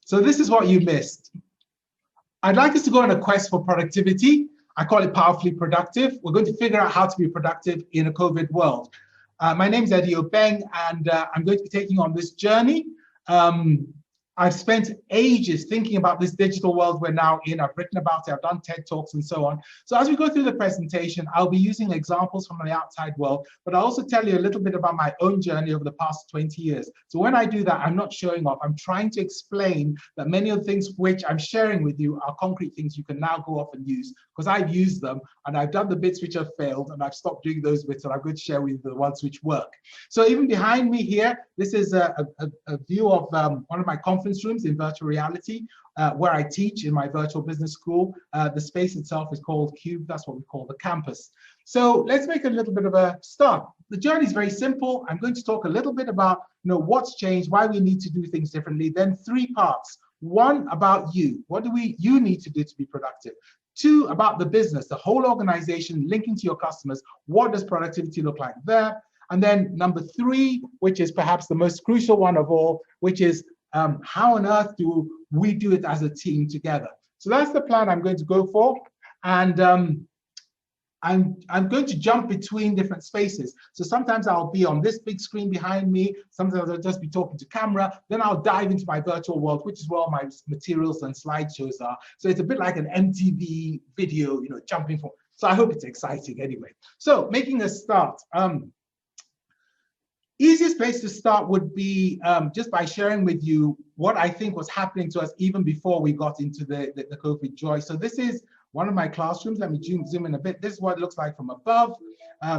So this is what you missed. I'd like us to go on a quest for productivity. I call it powerfully productive. We're going to figure out how to be productive in a COVID world. My name is Obeng, and I'm going to be taking on this journey. I've spent ages thinking about this digital world we're now in. I've written about it, I've done TED Talks and so on. So as we go through the presentation, I'll be using examples from the outside world, but I'll also tell you a little bit about my own journey over the past 20 years. So when I do that, I'm not showing off. I'm trying to explain that many of the things which I'm sharing with you are concrete things you can now go off and use, because I've used them and I've done the bits which have failed and I've stopped doing those bits, and I'm going to share with you the ones which work. So even behind me here, this is a view of one of my conference rooms in virtual reality, where I teach in my virtual business school. The space itself is called Cube. That's what we call the campus. So let's make a little bit of a start. The journey is very simple. I'm going to talk a little bit about what's changed, why we need to do things differently. Then 3 parts. 1, about you. What do you need to do to be productive? 2, about the business, the whole organization linking to your customers. What does productivity look like there? And then number 3, which is perhaps the most crucial one of all, which is how on earth do we do it as a team together? So that's the plan I'm going to go for. And I'm going to jump between different spaces. So sometimes I'll be on this big screen behind me. Sometimes I'll just be talking to camera. Then I'll dive into my virtual world, which is where all my materials and slideshows are. So it's a bit like an MTV video, jumping from. So I hope it's exciting anyway. So making a start. Easiest place to start would be just by sharing with you what I think was happening to us even before we got into the COVID joy. So this is one of my classrooms. Let me zoom in a bit. This is what it looks like from above.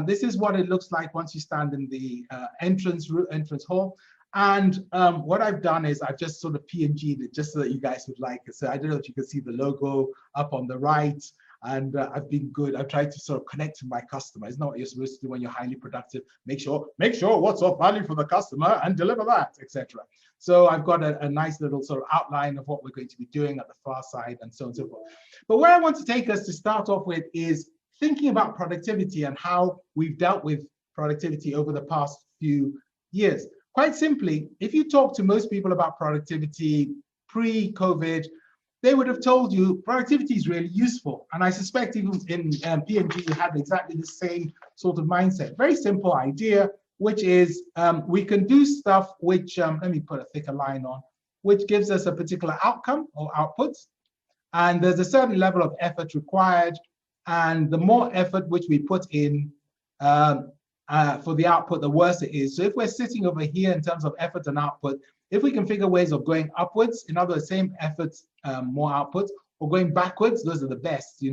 This is what it looks like once you stand in the entrance hall. And what I've done is I've just sort of PNG'd it just so that you guys would like it. So I don't know if you can see the logo up on the right. And I've been good. I've tried to sort of connect to my customer. It's not what you're supposed to do when you're highly productive. Make sure what's of value for the customer and deliver that, etc. So I've got a nice little sort of outline of what we're going to be doing at the far side and so on and so forth. But where I want to take us to start off with is thinking about productivity and how we've dealt with productivity over the past few years. Quite simply, if you talk to most people about productivity pre-COVID, they would have told you productivity is really useful. And I suspect even in P&G, you had exactly the same sort of mindset. Very simple idea, which is we can do stuff which, let me put a thicker line on, which gives us a particular outcome or output. And there's a certain level of effort required. And the more effort which we put in for the output, the worse it is. So if we're sitting over here in terms of effort and output, if we can figure ways of going upwards, in other words, same efforts, more output, or going backwards, those are the best,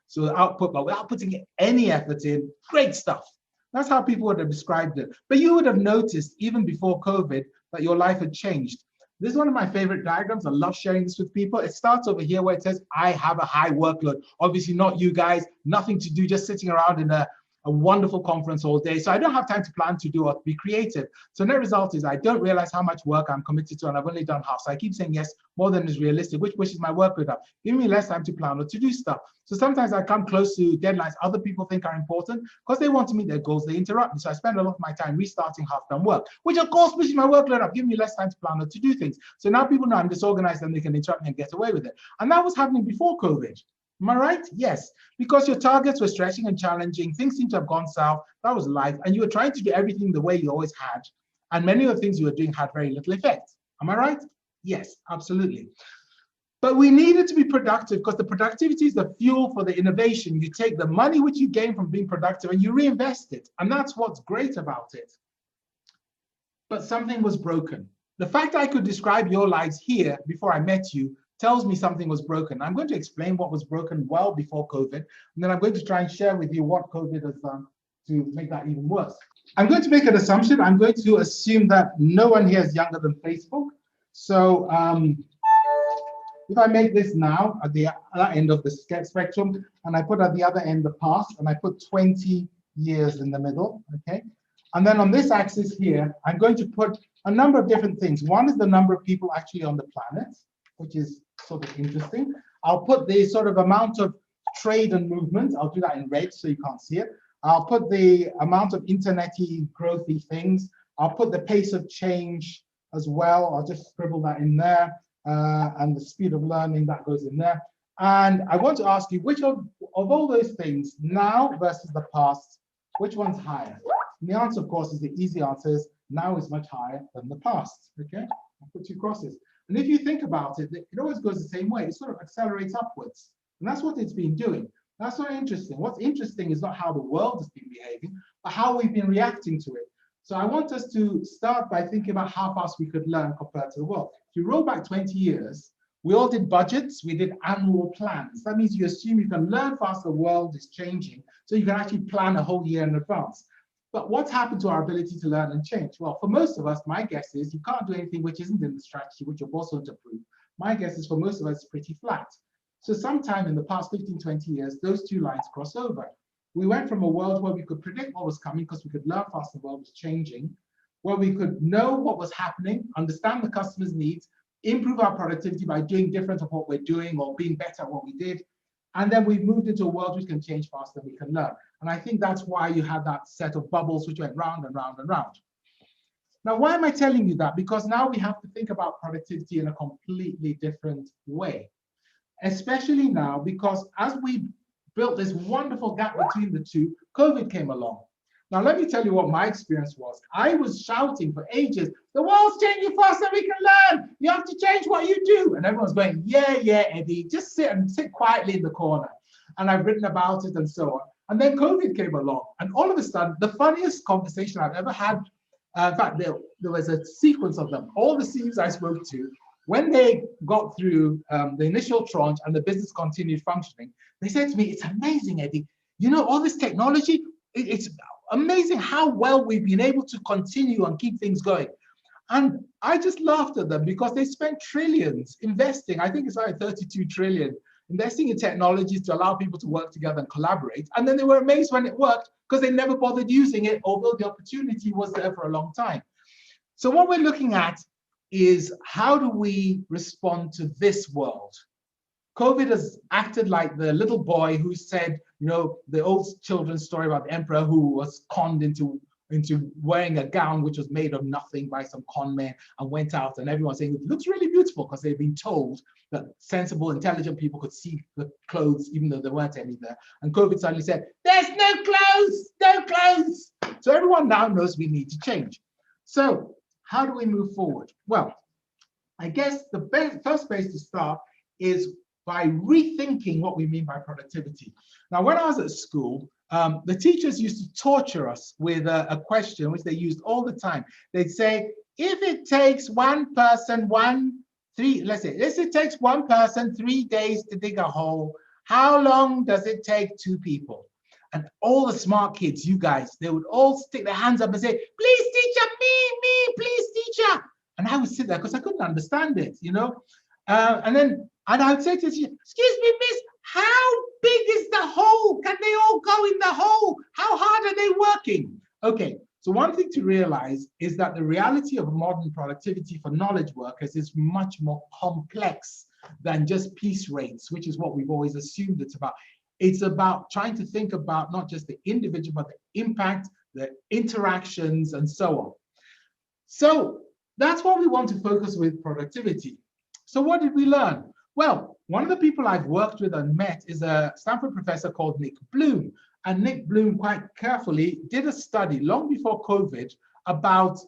So output, but without putting any effort in, great stuff. That's how people would have described it. But you would have noticed, even before COVID, that your life had changed. This is one of my favorite diagrams. I love sharing this with people. It starts over here where it says, I have a high workload. Obviously not you guys, nothing to do, just sitting around in a wonderful conference all day. So I don't have time to plan, to do, or be creative. So net result is I don't realize how much work I'm committed to, and I've only done half. So I keep saying yes, more than is realistic, which pushes my workload up, giving me less time to plan or to do stuff. So sometimes I come close to deadlines other people think are important because they want to meet their goals, they interrupt me. So I spend a lot of my time restarting half-done work, which of course pushes my workload up, giving me less time to plan or to do things. So now people know I'm disorganized and they can interrupt me and get away with it. And that was happening before COVID. Am I right? Yes, because your targets were stretching and challenging, things seem to have gone south, that was life, and you were trying to do everything the way you always had, and many of the things you were doing had very little effect. Am I right? Yes, absolutely. But we needed to be productive because the productivity is the fuel for the innovation. You take the money which you gain from being productive and you reinvest it, and that's what's great about it. But something was broken. The fact I could describe your lives here before I met you tells me something was broken. I'm going to explain what was broken well before COVID, and then I'm going to try and share with you what COVID has done to make that even worse. I'm going to make an assumption. I'm going to assume that no one here is younger than Facebook. So if I make this now at the other end of the spectrum, and I put at the other end the past, and I put 20 years in the middle, okay? And then on this axis here, I'm going to put a number of different things. One is the number of people actually on the planet, which is sort of interesting. I'll put the sort of amount of trade and movement. I'll do that in red so you can't see it. I'll put the amount of internet-y, growthy things. I'll put the pace of change as well. I'll just scribble that in there. and the speed of learning that goes in there. And I want to ask you, which of all those things, now versus the past, which one's higher? And the answer, of course, is the easy answer is now is much higher than the past. Okay, I'll put two crosses. And if you think about it, it always goes the same way. It sort of accelerates upwards. And that's what it's been doing. That's not interesting. What's interesting is not how the world has been behaving, but how we've been reacting to it. So I want us to start by thinking about how fast we could learn compared to the world. If you roll back 20 years, we all did budgets, we did annual plans. That means you assume you can learn fast, the world is changing, so you can actually plan a whole year in advance. But what's happened to our ability to learn and change? Well, for most of us, my guess is you can't do anything which isn't in the strategy, which your boss won't approve. My guess is for most of us, it's pretty flat. So sometime in the past 15, 20 years, those two lines cross over. We went from a world where we could predict what was coming because we could learn fast, the world was changing, where we could know what was happening, understand the customer's needs, improve our productivity by doing different of what we're doing or being better at what we did. And then we've moved into a world which can change faster than we can learn. And I think that's why you had that set of bubbles which went round and round and round. Now, why am I telling you that? Because now we have to think about productivity in a completely different way, especially now because as we built this wonderful gap between the two, COVID came along. Now, let me tell you what my experience was. I was shouting for ages, the world's changing faster than we can learn. You have to change what you do. And everyone's going, yeah, Eddie, just sit quietly in the corner. And I've written about it and so on. And then COVID came along. And all of a sudden, the funniest conversation I've ever had, in fact, there was a sequence of them. All the CEOs I spoke to, when they got through the initial tranche and the business continued functioning, they said to me, it's amazing, Eddie. You know, all this technology, it's amazing how well we've been able to continue and keep things going. And I just laughed at them because they spent trillions investing, I think it's like 32 trillion, investing in technologies to allow people to work together and collaborate. And then they were amazed when it worked because they never bothered using it, although the opportunity was there for a long time. So what we're looking at is how do we respond to this world? COVID has acted like the little boy who said, you know, the old children's story about the emperor who was conned into wearing a gown which was made of nothing by some con men and went out and everyone's saying it looks really beautiful because they've been told that sensible, intelligent people could see the clothes even though there weren't any there. And COVID suddenly said, there's no clothes, no clothes. So everyone now knows we need to change. So how do we move forward? Well, I guess the first place to start is by rethinking what we mean by productivity. Now, when I was at school, the teachers used to torture us with a question which they used all the time. They'd say, if it takes one person, let's say it takes one person 3 days to dig a hole, how long does it take 2 people? And all the smart kids, you guys, they would all stick their hands up and say, please teacher, me, please teacher. And I would sit there because I couldn't understand it, you know? And I would say to the teacher, excuse me, miss, how big is the hole? Can they all go in the hole? How hard are they working? Okay, so one thing to realize is that the reality of modern productivity for knowledge workers is much more complex than just piece rates, which is what we've always assumed it's about. It's about trying to think about not just the individual, but the impact, the interactions, and so on. So that's what we want to focus with productivity. So what did we learn? Well, one of the people I've worked with and met is a Stanford professor called Nick Bloom. And Nick Bloom quite carefully did a study long before COVID about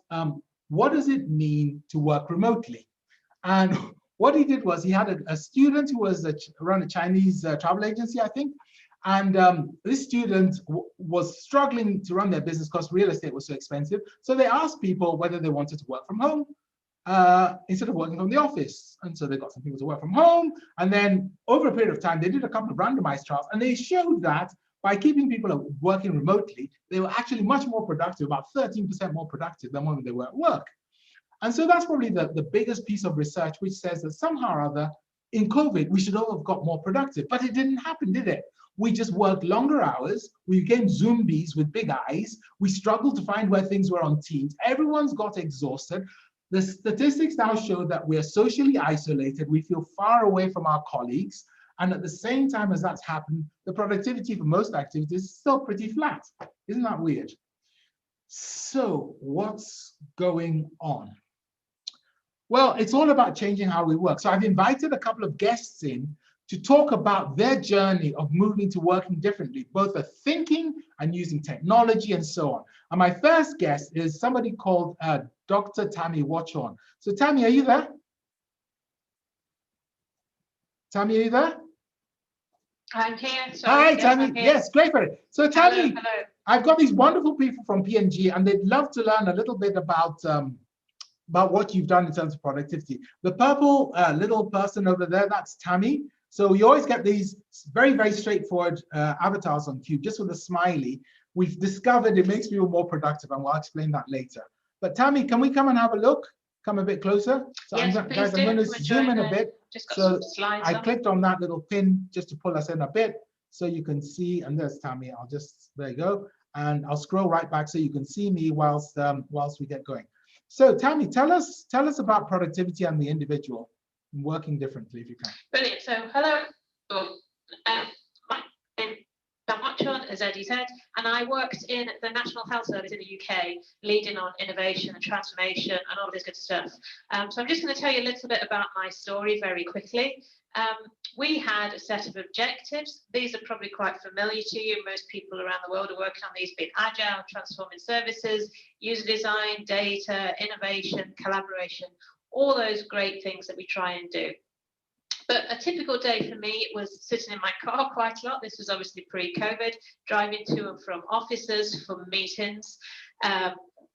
what does it mean to work remotely. And what he did was he had a student who was around a Chinese travel agency, I think. And this student was struggling to run their business because real estate was so expensive. So they asked people whether they wanted to work from home instead of working from the office. And so they got some people to work from home. And then over a period of time, they did a couple of randomized trials. And they showed that by keeping people working remotely, they were actually much more productive, about 13% more productive than when they were at work. And so that's probably the biggest piece of research which says that somehow or other, in COVID, we should all have got more productive. But it didn't happen, did it? We just worked longer hours. We became zombies with big eyes. We struggled to find where things were on Teams. Everyone's got exhausted. The statistics now show that we are socially isolated. We feel far away from our colleagues. And at the same time as that's happened, the productivity for most activities is still pretty flat. Isn't that weird? So what's going on? Well, it's all about changing how we work. So I've invited a couple of guests in to talk about their journey of moving to working differently, both the thinking and using technology and so on. And my first guest is somebody called Dr. Tammy Watchorn. So Tammy, are you there? Tammy, are you there? I'm here. Sorry. Hi, Tammy. Yes, great for it. So Tammy, hello. I've got these wonderful people from P&G, and they'd love to learn a little bit about what you've done in terms of productivity. The purple little person over there, that's Tammy. So you always get these very, very straightforward avatars on Cube, just with a smiley. We've discovered it makes people more productive, and we'll explain that later. But Tammy, can we come and have a look? Come a bit closer. So yes, guys, I'm going to zoom in a bit. So I clicked on that little pin just to pull us in a bit, so you can see. And there's Tammy. There you go. And I'll scroll right back so you can see me whilst we get going. So Tammy, tell us about productivity and the individual working differently, if you can. Brilliant. So hello. My name is Watchorn, as Eddie said, and I worked in the National Health Service in the UK, leading on innovation and transformation and all this good stuff. So I'm just going to tell you a little bit about my story very quickly. We had a set of objectives. These are probably quite familiar to you. Most people around the world are working on these, being agile, transforming services, user design, data, innovation, collaboration, all those great things that we try and do. But a typical day for me was sitting in my car quite a lot. This was obviously pre-COVID, driving to and from offices for meetings,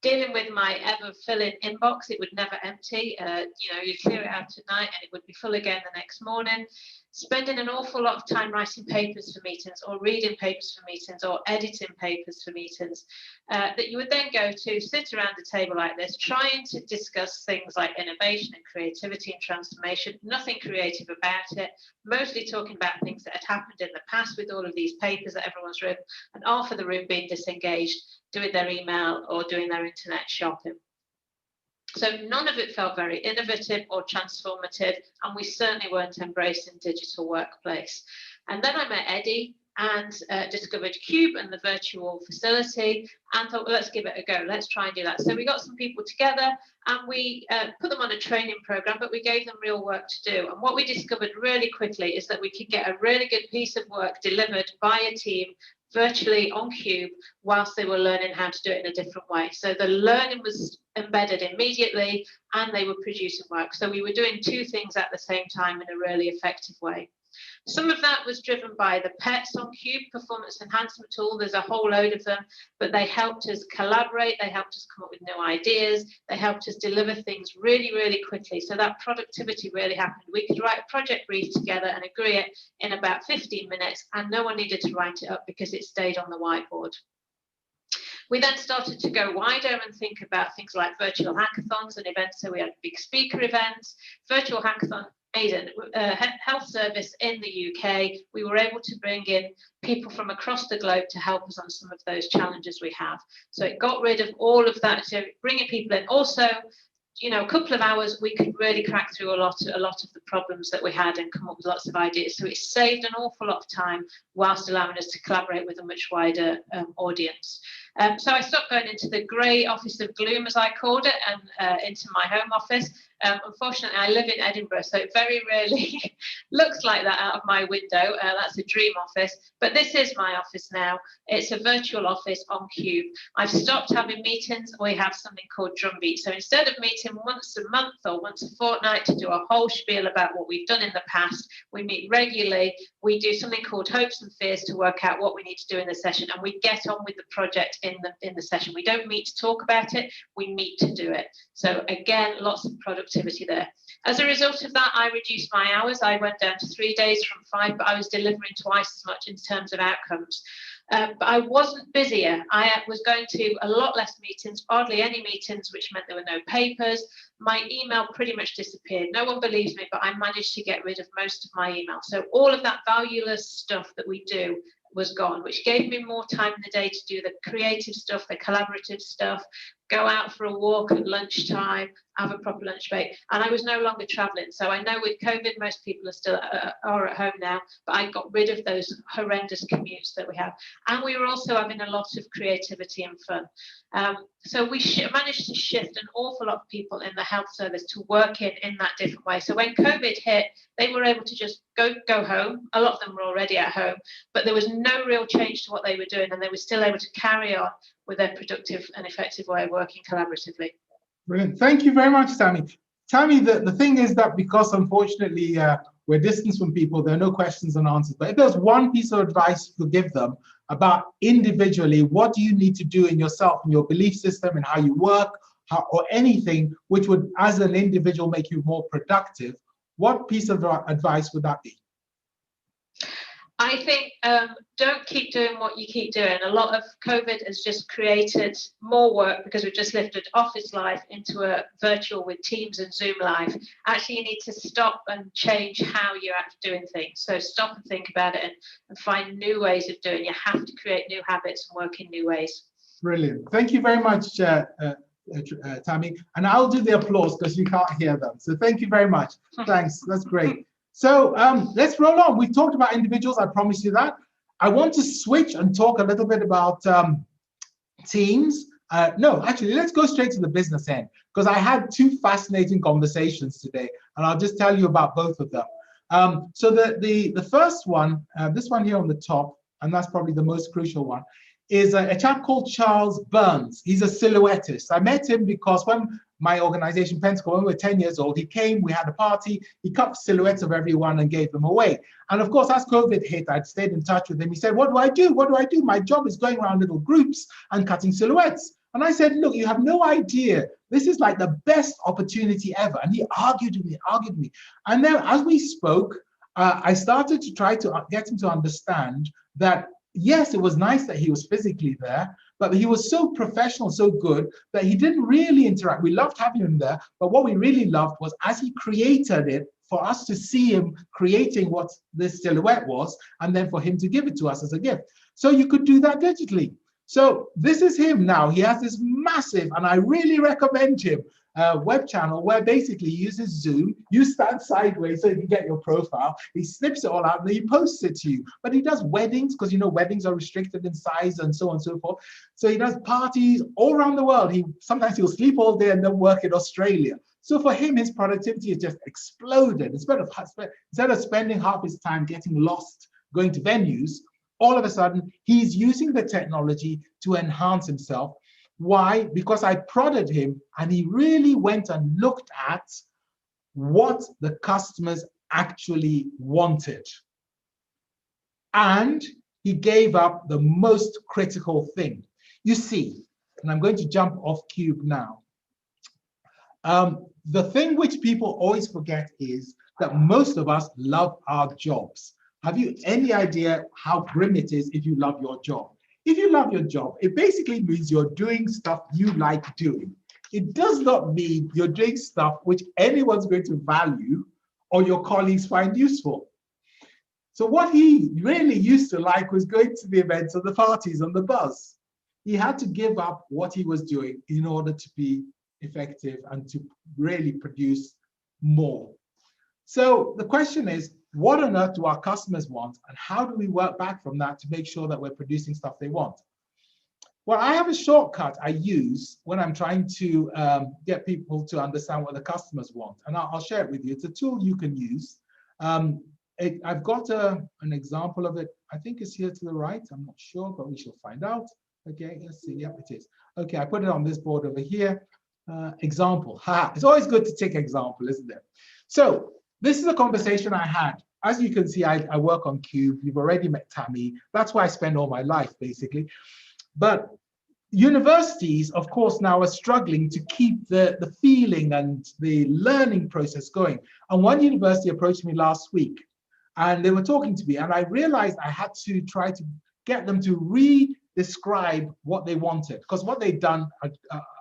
dealing with my ever-filling inbox. It would never empty. You clear it out at night and it would be full again the next morning. Spending an awful lot of time writing papers for meetings, or reading papers for meetings, or editing papers for meetings, that you would then go to sit around a table like this, trying to discuss things like innovation and creativity and transformation, nothing creative about it, mostly talking about things that had happened in the past with all of these papers that everyone's written, and half of the room being disengaged, doing their email or doing their internet shopping. So none of it felt very innovative or transformative, and we certainly weren't embracing digital workplace. And then I met Eddie and discovered Cube and the virtual facility, and thought, well, let's give it a go. Let's try and do that. So we got some people together and we put them on a training program, but we gave them real work to do. And what we discovered really quickly is that we could get a really good piece of work delivered by a team virtually on Cube whilst they were learning how to do it in a different way. So the learning was embedded immediately and they were producing work. So we were doing two things at the same time in a really effective way. Some of that was driven by the pets on Cube, performance enhancement tool. There's a whole load of them, but they helped us collaborate. They helped us come up with new ideas. They helped us deliver things really, really quickly. So that productivity really happened. We could write a project brief together and agree it in about 15 minutes, and no one needed to write it up because it stayed on the whiteboard. We then started to go wider and think about things like virtual hackathons and events. So we had big speaker events, virtual hackathon. Health service in the UK, we were able to bring in people from across the globe to help us on some of those challenges we have. So it got rid of all of that, so bringing people in. Also, a couple of hours, we could really crack through a lot of the problems that we had and come up with lots of ideas. So it saved an awful lot of time whilst allowing us to collaborate with a much wider audience. So I stopped going into the grey office of gloom, as I called it, and into my home office. Unfortunately, I live in Edinburgh, so it very rarely looks like that out of my window. That's a dream office, but this is my office now. It's a virtual office on Cube. I've stopped having meetings. We have something called Drumbeat. So instead of meeting once a month or once a fortnight to do a whole spiel about what we've done in the past, we meet regularly. We do something called Hopes and Fears to work out what we need to do in the session, and we get on with the project in the session. We don't meet to talk about it, we meet to do it. So again, lots of productivity there. As a result of that, I reduced my hours. I went down to 3 days from 5, but I was delivering twice as much in terms of outcomes. But I wasn't busier. I was going to a lot less meetings, hardly any meetings, which meant there were no papers. My email pretty much disappeared. No one believes me, but I managed to get rid of most of my email. So all of that valueless stuff that we do was gone, which gave me more time in the day to do the creative stuff, the collaborative stuff, go out for a walk at lunchtime, have a proper lunch break. And I was no longer traveling. So I know with COVID, most people are still are at home now, but I got rid of those horrendous commutes that we have. And we were also having a lot of creativity and fun. So we managed to shift an awful lot of people in the health service to work in that different way. So when COVID hit, they were able to just go home. A lot of them were already at home, but there was no real change to what they were doing, and they were still able to carry on with their productive and effective way of working collaboratively. Brilliant. Thank you very much, Tammy. Tammy, the thing is that because unfortunately we're distant from people, there are no questions and answers. But if there's one piece of advice you could give them about individually, what do you need to do in yourself, in your belief system, and how you work, or anything which would, as an individual, make you more productive, what piece of advice would that be? I think don't keep doing what you keep doing. A lot of COVID has just created more work because we've just lifted office life into a virtual with Teams and Zoom life. Actually, you need to stop and change how you're actually doing things. So stop and think about it and find new ways of doing. You have to create new habits and work in new ways. Brilliant. Thank you very much, Tammy. And I'll do the applause because you can't hear them. So thank you very much. Thanks. That's great. So let's roll on. We've talked about individuals. I promise you that. I want to switch and talk a little bit about teams. No, actually, let's go straight to the business end, because I had two fascinating conversations today, and I'll just tell you about both of them. So the first one, this one here on the top, and that's probably the most crucial one, is a chap called Charles Burns. He's a silhouettist. I met him because when my organization, Pentacle, when we were 10 years old, he came, we had a party, he cut silhouettes of everyone and gave them away. And of course, as COVID hit, I'd stayed in touch with him. He said, what do I do? What do I do? My job is going around little groups and cutting silhouettes. And I said, look, you have no idea. This is like the best opportunity ever. And he argued with me. And then as we spoke, I started to try to get him to understand that, yes, it was nice that he was physically there, but he was so professional, so good, that he didn't really interact. We loved having him there, but what we really loved was as he created it, for us to see him creating what this silhouette was, and then for him to give it to us as a gift. So you could do that digitally. So this is him now. He has this massive, and I really recommend him, web channel where basically he uses Zoom. You stand sideways so you can get your profile. He snips it all out and then he posts it to you. But he does weddings, because you know weddings are restricted in size and so on and so forth. So he does parties all around the world. Sometimes he'll sleep all day and then work in Australia. So for him, his productivity has just exploded. Instead of spending half his time getting lost going to venues, all of a sudden he's using the technology to enhance himself. Why? Because I prodded him and he really went and looked at what the customers actually wanted. And he gave up the most critical thing. You see, and I'm going to jump off cube now. The thing which people always forget is that most of us love our jobs. Have you any idea how grim it is if you love your job? If you love your job, it basically means you're doing stuff you like doing. It does not mean you're doing stuff which anyone's going to value or your colleagues find useful. So what he really used to like was going to the events and the parties and the buzz. He had to give up what he was doing in order to be effective and to really produce more. So the question is, what on earth do our customers want, and how do we work back from that to make sure that we're producing stuff they want? Well, I have a shortcut I use when I'm trying to get people to understand what the customers want, and I'll share it with you. It's a tool you can use. I've got an example of it. I think it's here to the right. I'm not sure, but we shall find out. Okay, let's see. Yep, it is. Okay, I put it on this board over here. Example. It's always good to take example, isn't it? So this is a conversation I had. As you can see, I work on Cube. You've already met Tammy. That's where I spend all my life, basically. But universities, of course, now are struggling to keep the feeling and the learning process going. And one university approached me last week, and they were talking to me, and I realized I had to try to get them to describe what they wanted, because what they'd done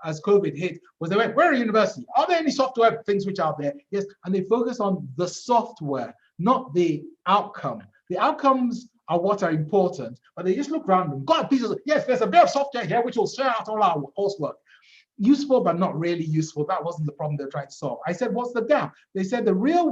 as COVID hit was they went, we're a university, are there any software things which are there? Yes, and they focus on the software, not the outcome. The outcomes are what are important, but they just look around and got a piece of, yes, there's a bit of software here which will share out all our coursework. useful, but not really useful. That wasn't the problem they're trying to solve. I said, what's the gap? They said the real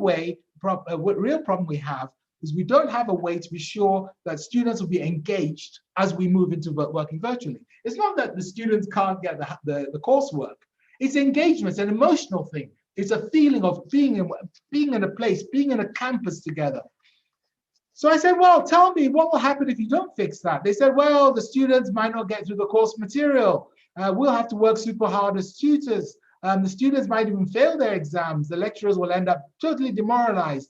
problem we have is we don't have a way to be sure that students will be engaged as we move into working virtually. It's not that the students can't get the coursework. It's engagement, it's an emotional thing. It's a feeling of being in a place, being in a campus together. So I said, well, tell me what will happen if you don't fix that? They said, well, the students might not get through the course material. We'll have to work super hard as tutors. The students might even fail their exams. The lecturers will end up totally demoralized.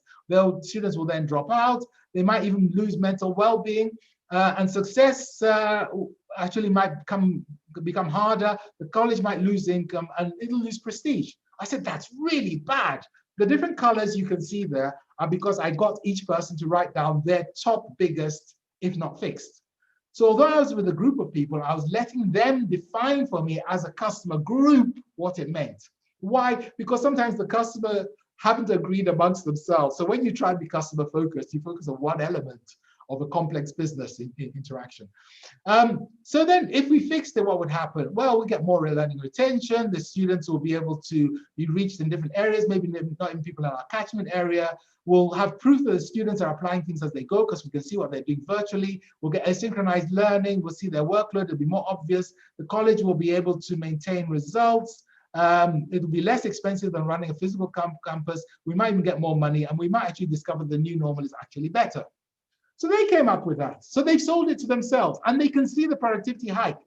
Students will then drop out. They might even lose mental well-being, and success actually might become harder. The college might lose income and it'll lose prestige. I said, that's really bad. The different colors you can see there are because I got each person to write down their top biggest, if not fixed. So although I was with a group of people, I was letting them define for me as a customer group what it meant. Why? Because sometimes the customer haven't agreed amongst themselves. So when you try to be customer focused, you focus on one element of a complex business interaction. So then if we fixed it, what would happen? Well, we get more learning retention. The students will be able to be reached in different areas, maybe not even people in our catchment area. We'll have proof that the students are applying things as they go because we can see what they're doing virtually. We'll get asynchronized learning. We'll see their workload. It'll be more obvious. The college will be able to maintain results. It'll be less expensive than running a physical campus. We might even get more money, and we might actually discover the new normal is actually better. So they came up with that. So they've sold it to themselves, and they can see the productivity hike.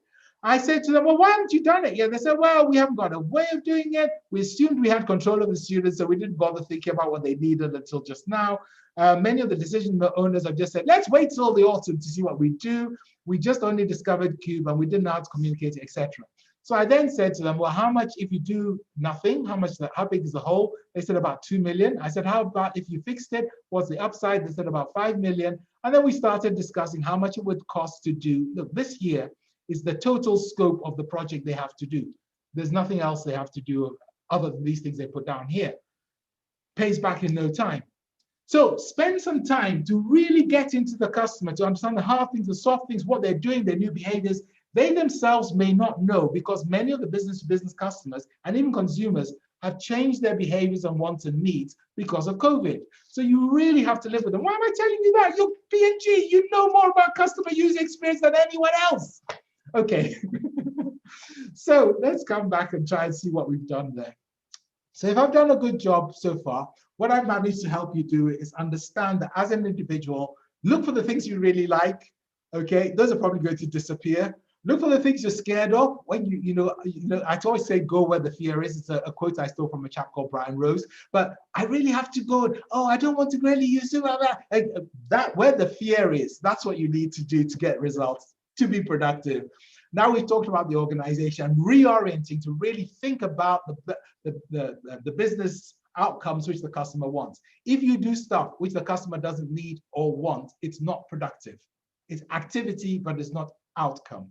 I said to them, well, why haven't you done it yet? They said, well, we haven't got a way of doing it. We assumed we had control of the students, so we didn't bother thinking about what they needed until just now. Many of the decision owners have just said, let's wait till the autumn to see what we do. We just only discovered Cube, and we didn't know how to communicate it, etc. So I then said to them, well, how much if you do nothing? How big is the hole? They said about 2 million. I said, how about if you fixed it? What's the upside? They said about 5 million. And then we started discussing how much it would cost to do. Look, this year is the total scope of the project they have to do. There's nothing else they have to do other than these things they put down here. Pays back in no time. So spend some time to really get into the customer, to understand the hard things, the soft things, what they're doing, their new behaviors. They themselves may not know because many of the business-to-business customers and even consumers have changed their behaviors and wants and needs because of COVID. So you really have to live with them. Why am I telling you that? You're P&G, you know more about customer user experience than anyone else. Okay, so let's come back and try and see what we've done there. So if I've done a good job so far, what I've managed to help you do is understand that as an individual, look for the things you really like, okay? Those are probably going to disappear. Look for the things you're scared of. When you know, I always say, go where the fear is. It's a quote I stole from a chap called Brian Rose. But I really have to go, oh, I don't want to really use it. That where the fear is, that's what you need to do to get results, to be productive. Now we've talked about the organization, reorienting to really think about the business outcomes which the customer wants. If you do stuff which the customer doesn't need or want, it's not productive. It's activity, but it's not outcome.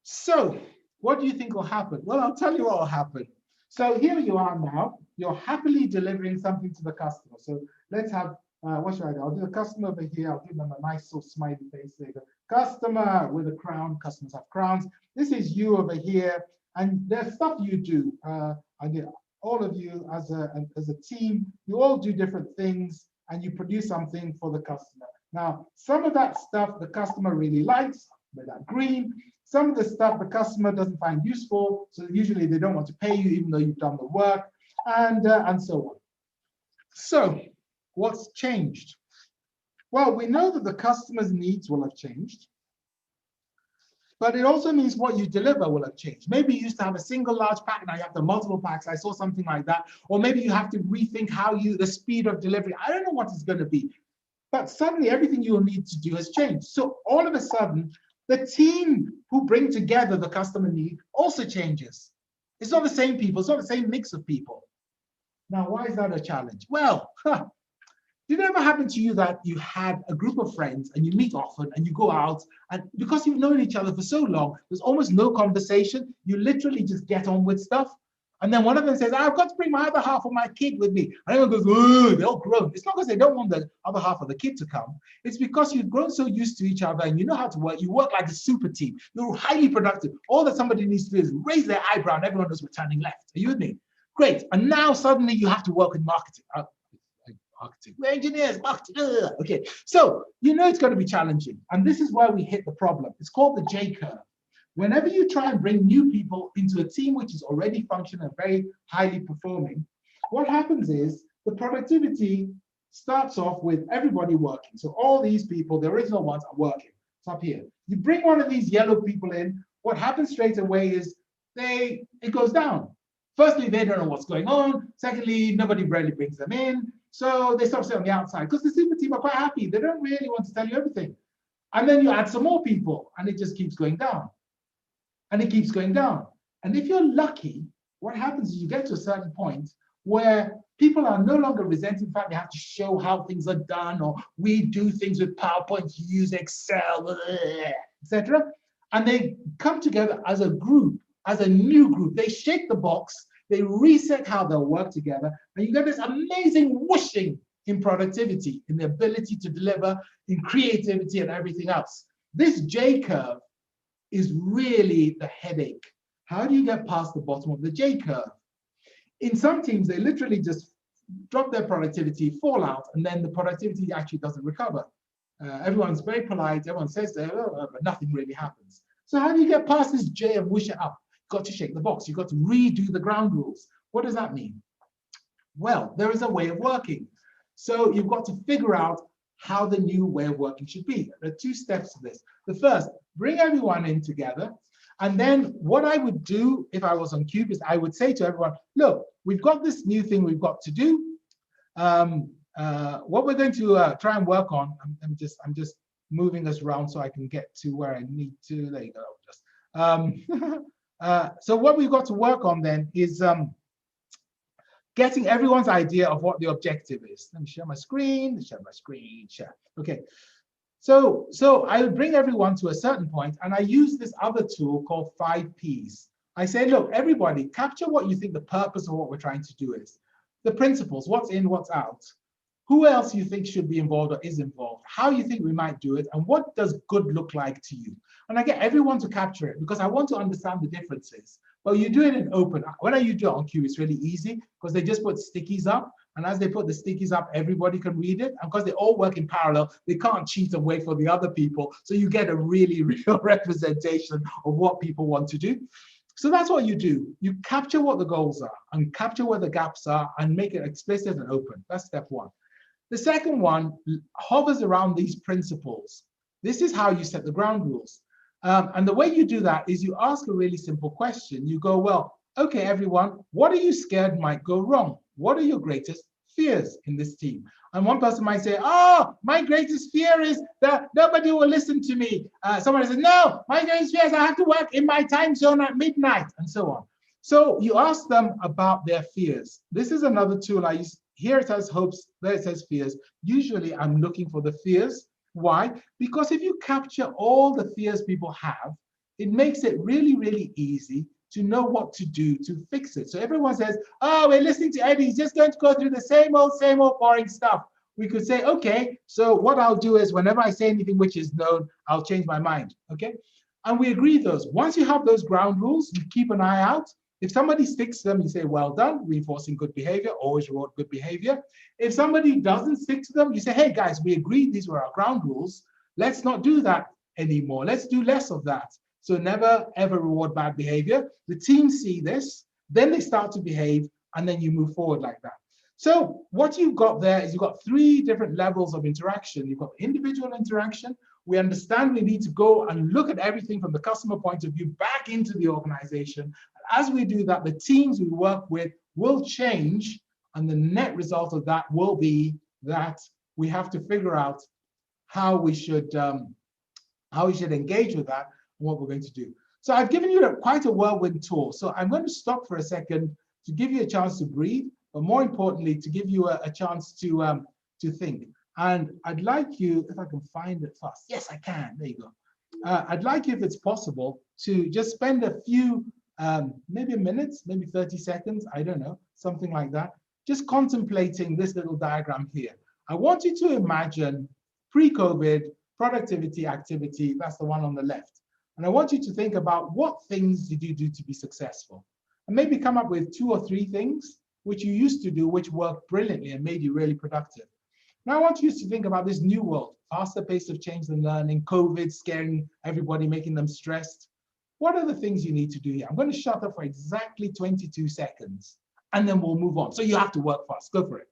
So what do you think will happen? Well, I'll tell you what will happen. So here you are now. You're happily delivering something to the customer. So let's have, what should I do? I'll do the customer over here. I'll give them a nice sort of smiley face. There you go. Customer with a crown. Customers have crowns. This is you over here. And there's stuff you do. All of you as a team, you all do different things and you produce something for the customer. Now, some of that stuff the customer really likes, with that green. Some of the stuff the customer doesn't find useful, so usually they don't want to pay you even though you've done the work, and so on. So what's changed? Well, we know that the customer's needs will have changed, but it also means what you deliver will have changed. Maybe you used to have a single large pack, now you have the multiple packs. I saw something like that. Or maybe you have to rethink the speed of delivery. I don't know what it's going to be, but suddenly everything you'll need to do has changed. So all of a sudden, the team who bring together the customer need also changes. It's not the same people, it's not the same mix of people. Now, why is that a challenge? Well, did it ever happen to you that you had a group of friends and you meet often and you go out, and because you've known each other for so long, there's almost no conversation, you literally just get on with stuff? And then one of them says, I've got to bring my other half of my kid with me. And everyone goes, oh, they're all grown. It's not because they don't want the other half of the kid to come. It's because you've grown so used to each other and you know how to work. You work like a super team. You're highly productive. All that somebody needs to do is raise their eyebrow and everyone knows we're turning left. Are you with me? Great. And now suddenly you have to work with marketing. Marketing. We're engineers, marketing. Okay. So you know it's going to be challenging. And this is where we hit the problem. It's called the J curve. Whenever you try and bring new people into a team which is already functioning and very highly performing, what happens is the productivity starts off with everybody working. So all these people, the original ones, are working. It's up here. You bring one of these yellow people in, what happens straight away is it goes down. Firstly, they don't know what's going on. Secondly, nobody really brings them in. So they start to stay on the outside because the super team are quite happy. They don't really want to tell you everything. And then you add some more people and it just keeps going down. And it keeps going down. And if you're lucky, what happens is you get to a certain point where people are no longer resenting the fact they have to show how things are done, or we do things with PowerPoint, use Excel, etc. And they come together as a group, as a new group. They shake the box, they reset how they'll work together, and you get this amazing whooshing in productivity, in the ability to deliver, in creativity and everything else. This J curve is really the headache. How do you get past the bottom of the J curve? In some teams, they literally just drop their productivity, fall out, and then the productivity actually doesn't recover. Everyone's very polite, everyone says that, but nothing really happens. So how do you get past this J and whoosh it up? You've got to shake the box. You've got to redo the ground rules. What does that mean? Well, there is a way of working. So you've got to figure out how the new way of working should be. There are two steps to this. The first, bring everyone in together. And then what I would do if I was on Cube is I would say to everyone, look, we've got this new thing we've got to do. What we're going to try and work on, I'm just moving us around so I can get to where I need to. There you go. So what we've got to work on then is getting everyone's idea of what the objective is. Let me share my screen, share. Okay. So I would bring everyone to a certain point, and I use this other tool called 5 Ps. I say, look, everybody, capture what you think the purpose of what we're trying to do is. The principles, what's in, what's out. Who else you think should be involved or is involved, how you think we might do it, and what does good look like to you? And I get everyone to capture it because I want to understand the differences. But you do it in open. When you do it on Cube, it's really easy because they just put stickies up. And as they put the stickies up, everybody can read it. And because they all work in parallel, they can't cheat and wait for the other people. So you get a really real representation of what people want to do. So that's what you do. You capture what the goals are and capture where the gaps are and make it explicit and open. That's step one. The second one hovers around these principles. This is how you set the ground rules. And the way you do that is you ask a really simple question. You go, well, okay, everyone, what are you scared might go wrong? What are your greatest fears in this team? And one person might say, oh, my greatest fear is that nobody will listen to me. Somebody says, no, my greatest fear is I have to work in my time zone at midnight, and so on. So you ask them about their fears. This is another tool I use. Here it says hopes, there it says fears. Usually I'm looking for the fears. Why? Because if you capture all the fears people have, it makes it really, really easy to know what to do to fix it. So everyone says, oh, we're listening to Eddie, he's just going to go through the same old boring stuff. We could say, okay, so what I'll do is whenever I say anything which is known, I'll change my mind, okay? And we agree those. Once you have those ground rules, you keep an eye out. If somebody sticks to them, you say, well done, reinforcing good behavior, always reward good behavior. If somebody doesn't stick to them, you say, hey guys, we agreed these were our ground rules. Let's not do that anymore. Let's do less of that. So never ever reward bad behavior. The team see this, then they start to behave, and then you move forward like that. So what you've got there is you've got 3 different levels of interaction. You've got individual interaction. We understand we need to go and look at everything from the customer point of view back into the organization. As we do that, the teams we work with will change, and the net result of that will be that we have to figure out how we should engage with that and what we're going to do. So I've given you quite a whirlwind tour. So I'm going to stop for a second to give you a chance to breathe, but more importantly, to give you a chance to think. And I'd like you, if I can find it fast. Yes, I can. There you go. I'd like you, if it's possible, to just spend a few maybe a minute, maybe 30 seconds, I don't know, something like that. Just contemplating this little diagram here. I want you to imagine pre-COVID productivity activity, that's the one on the left. And I want you to think about what things did you do to be successful? And maybe come up with 2 or 3 things which you used to do, which worked brilliantly and made you really productive. Now I want you to think about this new world, faster pace of change and learning, COVID scaring everybody, making them stressed. What are the things you need to do here? I'm going to shut up for exactly 22 seconds, and then we'll move on. So you have to work fast. Go for it.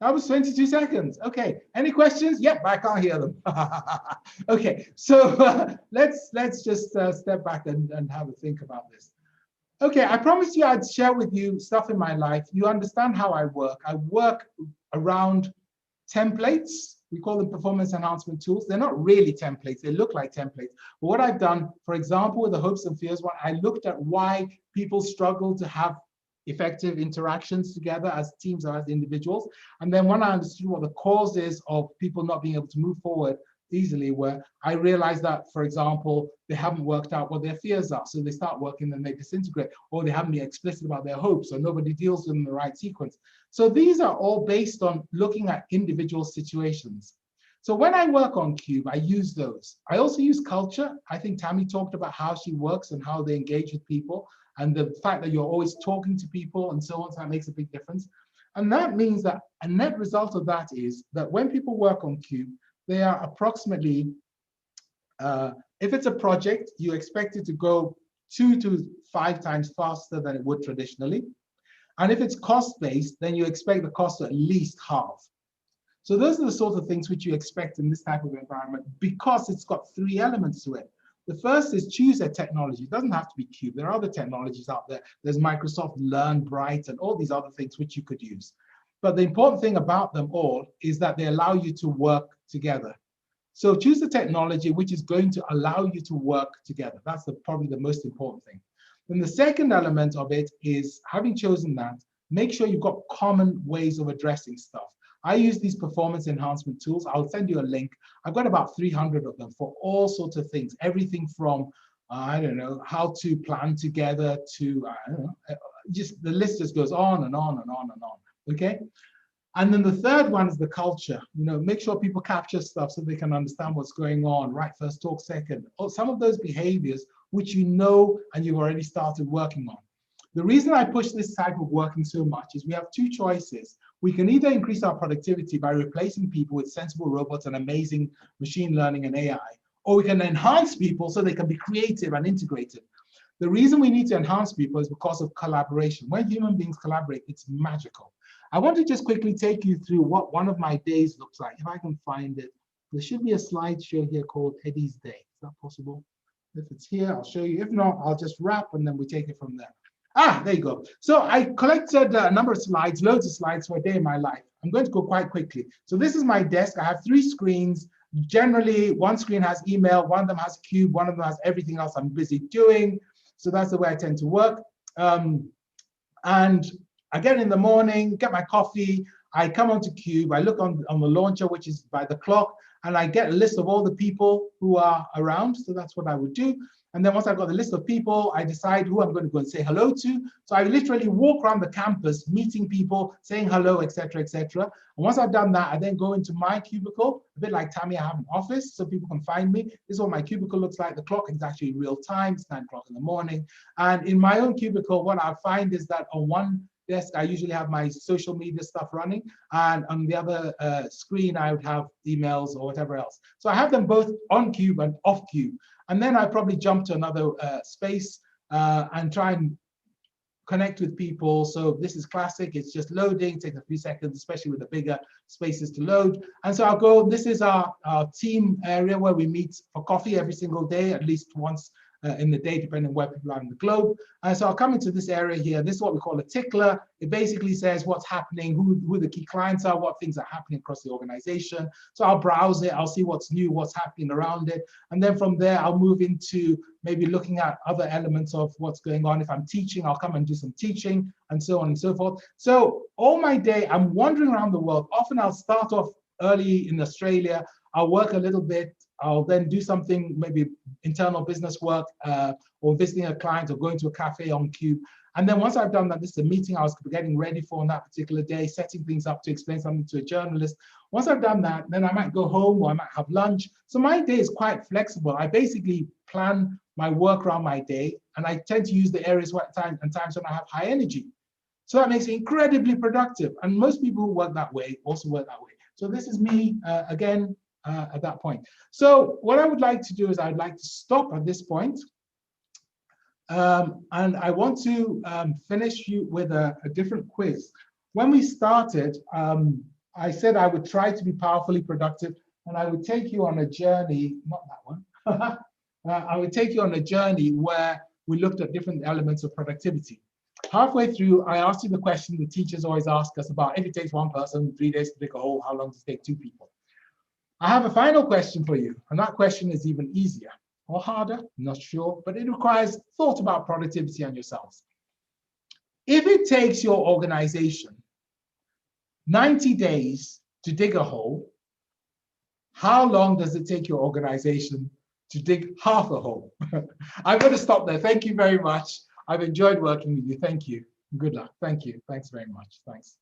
That was 22 seconds. Okay, any questions? Yep, I can't hear them. Okay, so let's just step back and have a think about this. Okay, I promised you I'd share with you stuff in my life. You understand how I work. I work around templates. We call them performance enhancement tools. They're not really templates. They look like templates. But what I've done, for example, with the hopes and fears one, I looked at why people struggle to have effective interactions together as teams or as individuals. And then when I understood what the causes of people not being able to move forward easily were, I realized that, for example, they haven't worked out what their fears are. So they start working, then they disintegrate, or they haven't been explicit about their hopes, or nobody deals with them in the right sequence. So these are all based on looking at individual situations. So when I work on Cube, I use those. I also use culture. I think Tammy talked about how she works and how they engage with people, and the fact that you're always talking to people and so on, so that makes a big difference. And that means that a net result of that is that when people work on Cube, they are approximately, if it's a project, you expect it to go 2 to 5 times faster than it would traditionally. And if it's cost-based, then you expect the cost to at least halve. So those are the sort of things which you expect in this type of environment, because it's got 3 elements to it. The first is choose a technology. It doesn't have to be Cube. There are other technologies out there. There's Microsoft Learn, Bright, and all these other things which you could use. But the important thing about them all is that they allow you to work together. So choose the technology which is going to allow you to work together. That's probably the most important thing. Then the second element of it is, having chosen that, make sure you've got common ways of addressing stuff. I use these performance enhancement tools. I'll send you a link. I've got about 300 of them for all sorts of things. Everything from, I don't know, how to plan together to, I don't know, just the list just goes on and on and on and on, okay? And then the third one is the culture. You know, make sure people capture stuff so they can understand what's going on, right first, talk second. Or some of those behaviors which you know and you've already started working on. The reason I push this type of working so much is we have 2 choices. We can either increase our productivity by replacing people with sensible robots and amazing machine learning and AI, or we can enhance people so they can be creative and integrated. The reason we need to enhance people is because of collaboration. When human beings collaborate, it's magical. I want to just quickly take you through what one of my days looks like, if I can find it. There should be a slideshow here called Eddie's Day. Is that possible? If it's here, I'll show you. If not, I'll just wrap and then we take it from there. Ah, there you go. So I collected a number of slides, loads of slides for a day in my life. I'm going to go quite quickly. So this is my desk. I have 3 screens. Generally, one screen has email, one of them has Cube, one of them has everything else I'm busy doing. So that's the way I tend to work. And I get in the morning, get my coffee, I come onto Cube, I look on the launcher, which is by the clock, and I get a list of all the people who are around. So that's what I would do. And then once I've got the list of people, I decide who I'm going to go and say hello to. So I literally walk around the campus, meeting people, saying hello, etc., etc. And once I've done that, I then go into my cubicle, a bit like Tammy, I have an office so people can find me. This is what my cubicle looks like. The clock is actually real time, it's 9 o'clock in the morning. And in my own cubicle, what I find is that on one desk, I usually have my social media stuff running, and on the other screen, I would have emails or whatever else. So I have them both on Cube and off Cube. And then I probably jump to another space and try and connect with people. So this is classic. It's just loading, takes a few seconds, especially with the bigger spaces to load. And so I'll go, this is our team area where we meet for coffee every single day, at least once in the day, depending on where people are in the globe. So I'll come into this area here. This is what we call a tickler. It basically says what's happening, who the key clients are, what things are happening across the organization. So I'll browse it, I'll see what's new, what's happening around it. And then from there, I'll move into maybe looking at other elements of what's going on. If I'm teaching, I'll come and do some teaching and so on and so forth. So all my day, I'm wandering around the world. Often I'll start off early in Australia. I'll work a little bit. I'll then do something, maybe internal business work, or visiting a client, or going to a cafe on Cube. And then once I've done that, this is a meeting I was getting ready for on that particular day, setting things up to explain something to a journalist. Once I've done that, then I might go home or I might have lunch. So my day is quite flexible. I basically plan my work around my day, and I tend to use the areas times when I have high energy. So that makes it incredibly productive. And most people who work that way also work that way. So this is me, again, at that point. So what I would like to do is I'd like to stop at this point. And I want to finish you with a different quiz. When we started, I said I would try to be powerfully productive, and I would take you on a journey, not that one. I would take you on a journey where we looked at different elements of productivity. Halfway through, I asked you the question the teachers always ask us about: if it takes one person 3 days to dig a hole, how long does it take 2 people? I have a final question for you, and that question is even easier or harder, not sure, but it requires thought about productivity and yourselves. If it takes your organization 90 days to dig a hole, how long does it take your organization to dig half a hole? I'm going to stop there. Thank you very much. I've enjoyed working with you. Thank you. Good luck. Thank you. Thanks very much. Thanks.